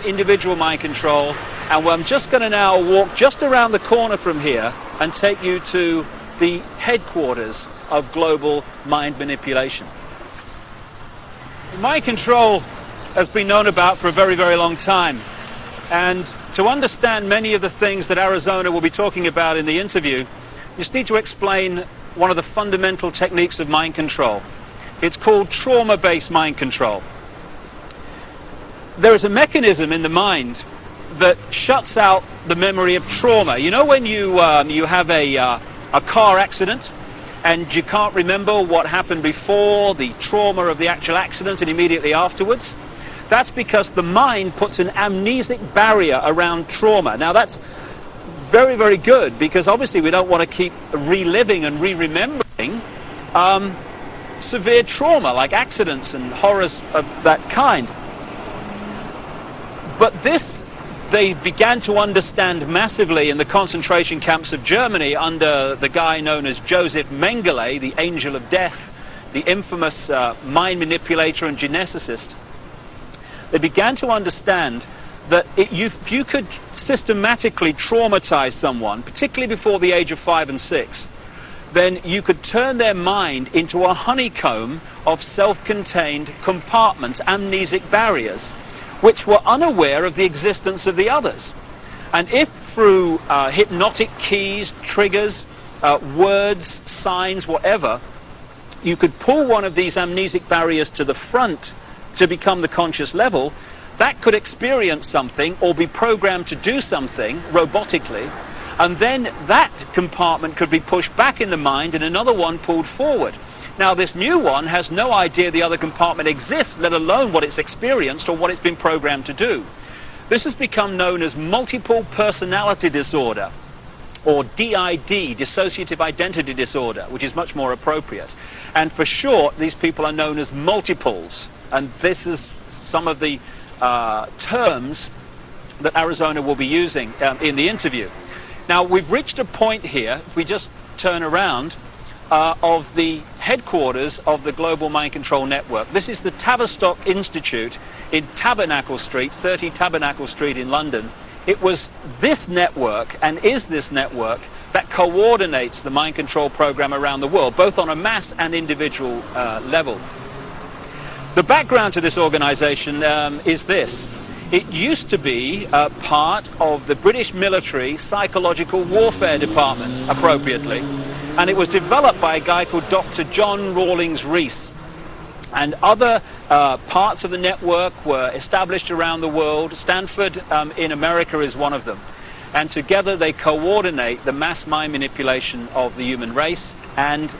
of individual mind control, and I'm just going to now walk just around the corner from here and take you to the headquarters of global mind manipulation. Mind control has been known about for a very, very long time, and to understand many of the things that Arizona will be talking about in the interview, you just need to explain one of the fundamental techniques of mind control. It's called trauma-based mind control. There is a mechanism in the mind that shuts out the memory of trauma. You know when you have a car accident and you can't remember what happened before, the trauma of the actual accident and immediately afterwards? That's because the mind puts an amnesic barrier around trauma. Now that's very, very good, because obviously we don't want to keep reliving and re-remembering severe trauma like accidents and horrors of that kind. But this they began to understand massively in the concentration camps of Germany under the guy known as Josef Mengele, the angel of death, the infamous mind manipulator and geneticist. They began to understand that if you could systematically traumatize someone, particularly before the age of 5 and 6, then you could turn their mind into a honeycomb of self-contained compartments, amnesic barriers, which were unaware of the existence of the others. And if through hypnotic keys, triggers, words, signs, whatever, you could pull one of these amnesic barriers to the front to become the conscious level, that could experience something or be programmed to do something robotically, and then that compartment could be pushed back in the mind and another one pulled forward. Now this new one has no idea the other compartment exists, let alone what it's experienced or what it's been programmed to do. This has become known as multiple personality disorder, or DID, dissociative identity disorder, which is much more appropriate. And for short, these people are known as multiples, and this is some of the terms that Arizona will be using in the interview. Now we've reached a point here, if we just turn around, of the headquarters of the Global Mind Control Network. This is the Tavistock Institute in Tabernacle Street, 30 Tabernacle Street in London. It was this network, and is this network, that coordinates the mind control program around the world, both on a mass and individual level. The background to this organization is this. It used to be part of the British military psychological warfare department, appropriately, and it was developed by a guy called Dr. John Rawlings Rees. And other parts of the network were established around the world. Stanford in America is one of them. And together they coordinate the mass mind manipulation of the human race and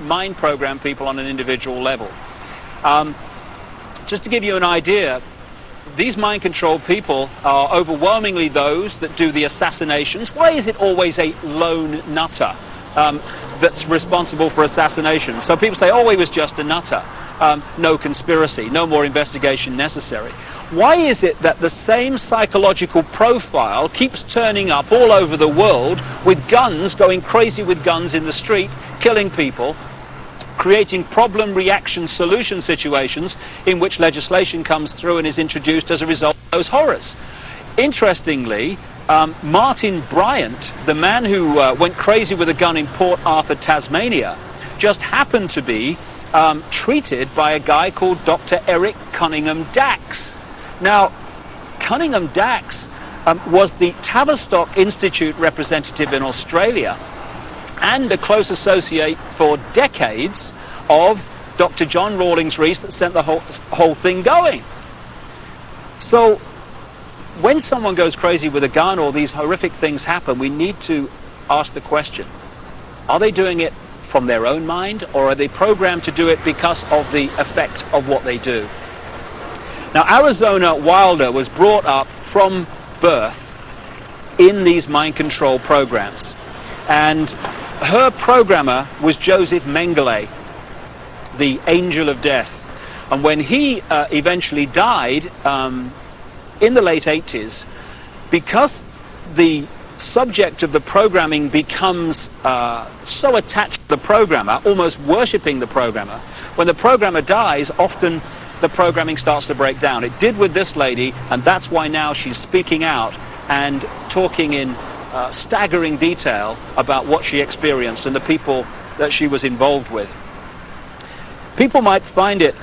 mind program people on an individual level. Just to give you an idea, these mind control people are overwhelmingly those that do the assassinations. Why is it always a lone nutter that's responsible for assassination? So people say, oh, he was just a nutter. No conspiracy, no more investigation necessary. Why is it that the same psychological profile keeps turning up all over the world with guns, going crazy with guns in the street, killing people, creating problem, reaction, solution situations in which legislation comes through and is introduced as a result of those horrors? Interestingly, Martin Bryant, the man who went crazy with a gun in Port Arthur, Tasmania, just happened to be treated by a guy called Dr. Eric Cunningham Dax. Now, Cunningham Dax was the Tavistock Institute representative in Australia and a close associate for decades of Dr. John Rawlings Rees that sent the whole thing going. So when someone goes crazy with a gun or these horrific things happen, we need to ask the question, are they doing it from their own mind, or are they programmed to do it because of the effect of what they do? Now, Arizona Wilder was brought up from birth in these mind control programs, and her programmer was Josef Mengele, the angel of death. And when he eventually died in the late 80s, because the subject of the programming becomes so attached to the programmer, almost worshipping the programmer, when the programmer dies, often the programming starts to break down. It did with this lady, and that's why now she's speaking out and talking in staggering detail about what she experienced and the people that she was involved with. People might find it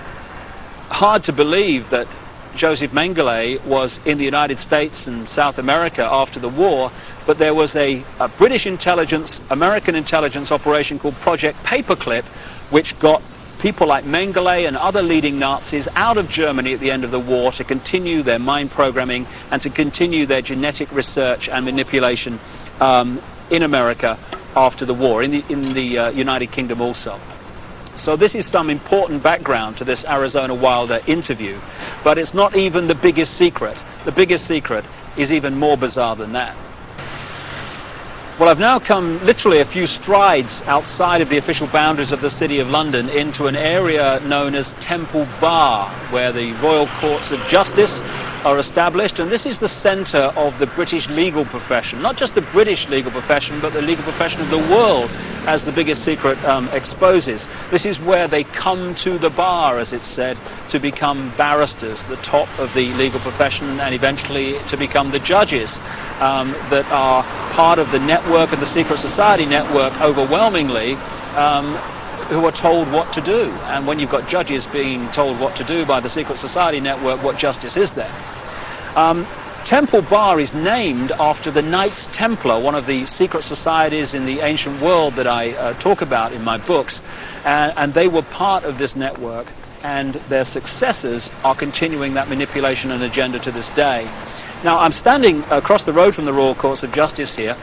hard to believe that Josef Mengele was in the United States and South America after the war, but there was a British intelligence, American intelligence operation called Project Paperclip, which got people like Mengele and other leading Nazis out of Germany at the end of the war to continue their mind programming and to continue their genetic research and manipulation in America after the war, in the United Kingdom also. So this is some important background to this Arizona Wilder interview, but it's not even the biggest secret. The biggest secret is even more bizarre than that. Well, I've now come literally a few strides outside of the official boundaries of the City of London into an area known as Temple Bar, where the Royal Courts of Justice are established, and this is the centre of the British legal profession. Not just the British legal profession, but the legal profession of the world, as the biggest secret exposes. This is where they come to the bar, as it's said, to become barristers, the top of the legal profession, and eventually to become the judges that are part of the network of the secret society network, overwhelmingly, who are told what to do. And when you've got judges being told what to do by the secret society network, what justice is there? Temple Bar is named after the Knights Templar, one of the secret societies in the ancient world that I talk about in my books, and they were part of this network, and their successors are continuing that manipulation and agenda to this day. Now, I'm standing across the road from the Royal Courts of Justice here,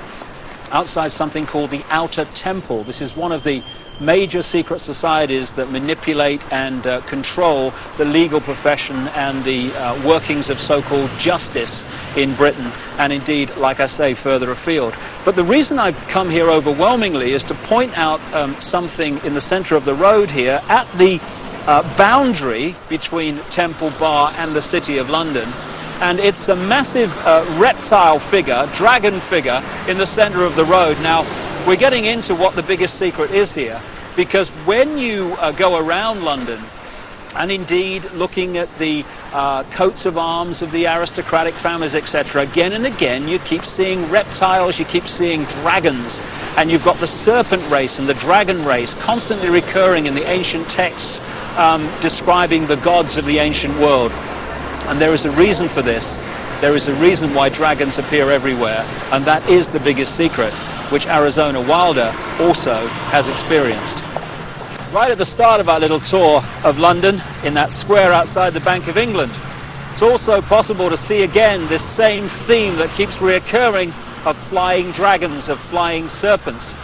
outside something called the Outer Temple. This is one of the major secret societies that manipulate and control the legal profession and the workings of so-called justice in Britain, and indeed, like I say, further afield. But the reason I've come here overwhelmingly is to point out something in the centre of the road here at the boundary between Temple Bar and the City of London. And it's a massive reptile figure, dragon figure, in the centre of the road. Now, we're getting into what the biggest secret is here, because when you go around London, and indeed looking at the coats of arms of the aristocratic families, etc., again and again you keep seeing reptiles, you keep seeing dragons, and you've got the serpent race and the dragon race constantly recurring in the ancient texts describing the gods of the ancient world. And there is a reason for this. There is a reason why dragons appear everywhere, and that is the biggest secret, which Arizona Wilder also has experienced. Right at the start of our little tour of London, in that square outside the Bank of England, it's also possible to see again this same theme that keeps reoccurring of flying dragons, of flying serpents.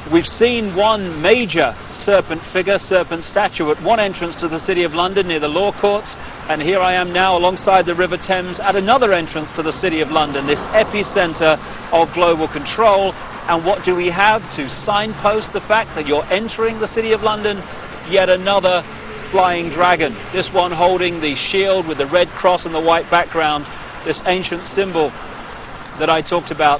We've seen one major serpent figure, serpent statue, at one entrance to the City of London near the Law Courts, and here I am now alongside the River Thames at another entrance to the City of London, this epicenter of global control. And what do we have to signpost the fact that you're entering the City of London? Yet another flying dragon, this one holding the shield with the red cross on the white background, this ancient symbol that I talked about,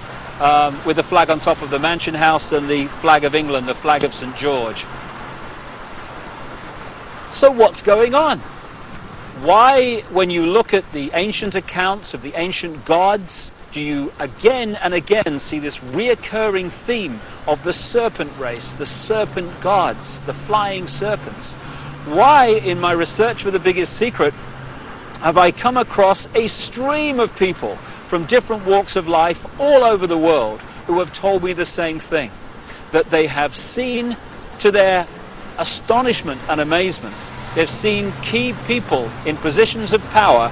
with the flag on top of the Mansion House and the flag of England, the flag of St. George. So what's going on? Why, when you look at the ancient accounts of the ancient gods, do you again and again see this reoccurring theme of the serpent race, the serpent gods, the flying serpents? Why, in my research for the biggest secret, have I come across a stream of people from different walks of life all over the world who have told me the same thing, that they have seen, to their astonishment and amazement, they've seen key people in positions of power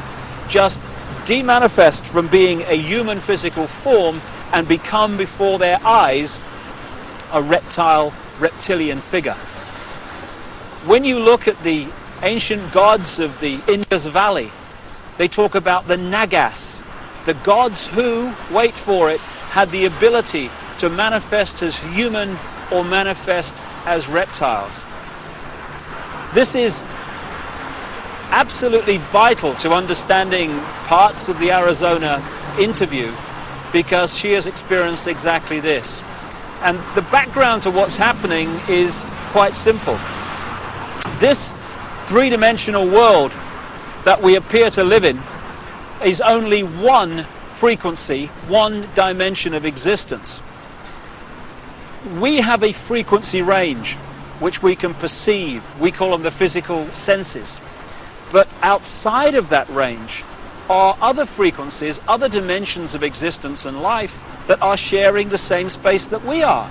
just demanifest from being a human physical form and become before their eyes a reptilian figure. When you look at the ancient gods of the Indus Valley, they talk about the Nagas, the gods who, wait for it, had the ability to manifest as human or manifest as reptiles. This is absolutely vital to understanding parts of the Arizona interview, because she has experienced exactly this. And the background to what's happening is quite simple. This three-dimensional world that we appear to live in is only one frequency, one dimension of existence. We have a frequency range which we can perceive. We call them the physical senses. But outside of that range are other frequencies, other dimensions of existence and life that are sharing the same space that we are.